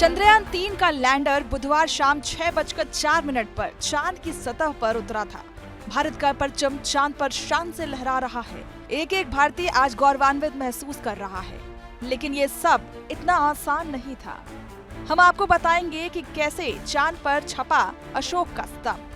चंद्रयान-3 का लैंडर बुधवार शाम 6:04 पर चांद की सतह पर उतरा था। भारत का परचम चांद पर शान से लहरा रहा है। एक एक भारतीय आज गौरवान्वित महसूस कर रहा है, लेकिन ये सब इतना आसान नहीं था। हम आपको बताएंगे कि कैसे चांद पर छपा अशोक का स्तंभ।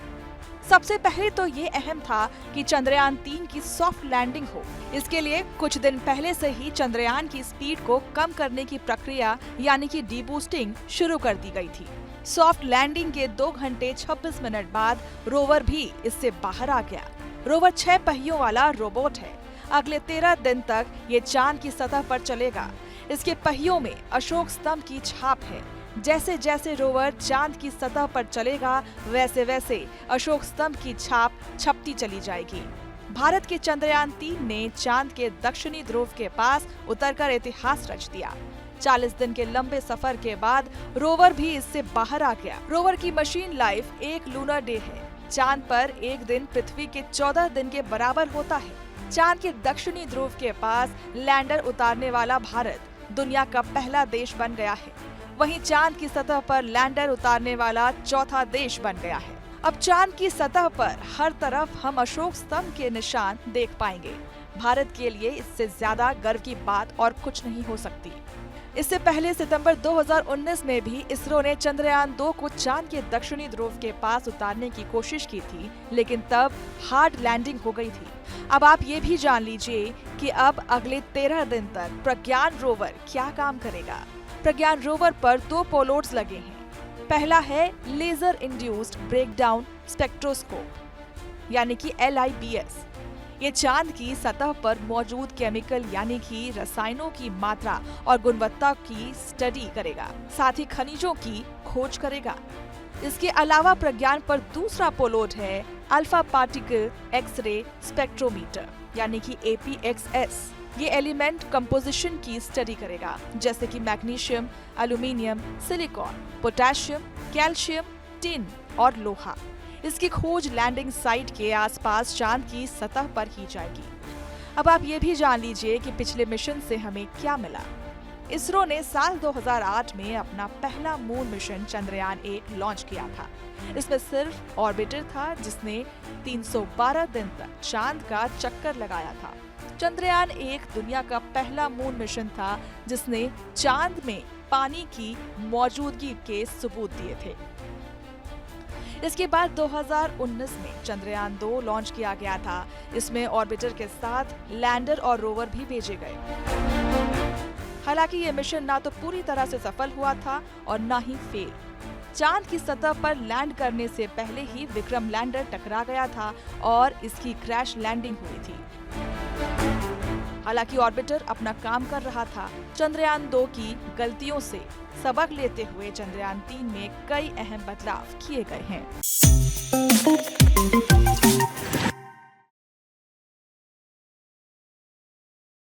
सबसे पहले तो ये अहम था कि चंद्रयान-3 की सॉफ्ट लैंडिंग हो। इसके लिए कुछ दिन पहले से ही चंद्रयान की स्पीड को कम करने की प्रक्रिया यानी कि डीबूस्टिंग शुरू कर दी गई थी। सॉफ्ट लैंडिंग के 2 घंटे 26 मिनट बाद रोवर भी इससे बाहर आ गया। रोवर 6 पहियों वाला रोबोट है। अगले 13 दिन तक ये चांद की सतह पर चलेगा। इसके पहियों में अशोक स्तंभ की छाप है। जैसे जैसे रोवर चांद की सतह पर चलेगा, वैसे वैसे अशोक स्तंभ की छाप छपती चली जाएगी। भारत के चंद्रयान-3 ने चांद के दक्षिणी ध्रुव के पास उतरकर इतिहास रच दिया। 40 दिन के लंबे सफर के बाद रोवर भी इससे बाहर आ गया। रोवर की मशीन लाइफ एक लूनर डे है। चांद पर एक दिन पृथ्वी के 14 दिन के बराबर होता है। चांद के दक्षिणी ध्रुव के पास लैंडर उतारने वाला भारत दुनिया का पहला देश बन गया है। वहीं चांद की सतह पर लैंडर उतारने वाला चौथा देश बन गया है। अब चांद की सतह पर हर तरफ हम अशोक स्तंभ के निशान देख पाएंगे। भारत के लिए इससे ज्यादा गर्व की बात और कुछ नहीं हो सकती। इससे पहले सितंबर 2019 में भी इसरो ने चंद्रयान-2 को चांद के दक्षिणी ध्रुव के पास उतारने की कोशिश की थी, लेकिन तब हार्ड लैंडिंग हो गई थी। अब आप ये भी जान लीजिए कि अब अगले 13 दिन तक प्रज्ञान रोवर क्या काम करेगा। प्रज्ञान रोवर पर 2 पेलोड्स लगे हैं। पहला है लेजर इंड्यूस्ड ब्रेकडाउन स्पेक्ट्रोस्कोप यानी कि LIBS। ये चांद की सतह पर मौजूद केमिकल यानी कि रसायनों की मात्रा और गुणवत्ता की स्टडी करेगा, साथ ही खनिजों की खोज करेगा। इसके अलावा प्रज्ञान पर दूसरा पेलोड है अल्फा पार्टिकल एक्स-रे स्पेक्ट्रोमीटर यानी कि APXS। ये एलिमेंट कंपोजिशन की स्टडी करेगा, जैसे कि magnesium, aluminium, silicon, potassium, calcium, tin और लोहा। इसकी खोज लैंडिंग साइट के आसपास चांद की सतह पर की जाएगी। अब आप ये भी जान लीजिए कि पिछले मिशन से हमें क्या मिला। इसरो ने साल 2008 में अपना पहला मून मिशन चंद्रयान-1 लॉन्च किया था। इसमें सिर्फ ऑर्बिटर था जिसने 312 दिन तक चांद का चक्कर लगाया था। चंद्रयान-1 दुनिया का पहला मून मिशन था जिसने चांद में पानी की मौजूदगी के सबूत दिए थे। इसके बाद 2019 में चंद्रयान-2 लॉन्च किया गया था। इसमें ऑर्बिटर के साथ लैंडर और रोवर भी भेजे गए। हालांकि ये मिशन ना तो पूरी तरह से सफल हुआ था और ना ही फेल। चांद की सतह पर लैंड करने से पहले ही विक्रम लैंडर टकरा गया था और इसकी क्रैश लैंडिंग हुई थी। हालांकि ऑर्बिटर अपना काम कर रहा था। चंद्रयान-2 की गलतियों से सबक लेते हुए चंद्रयान-3 में कई अहम बदलाव किए गए हैं।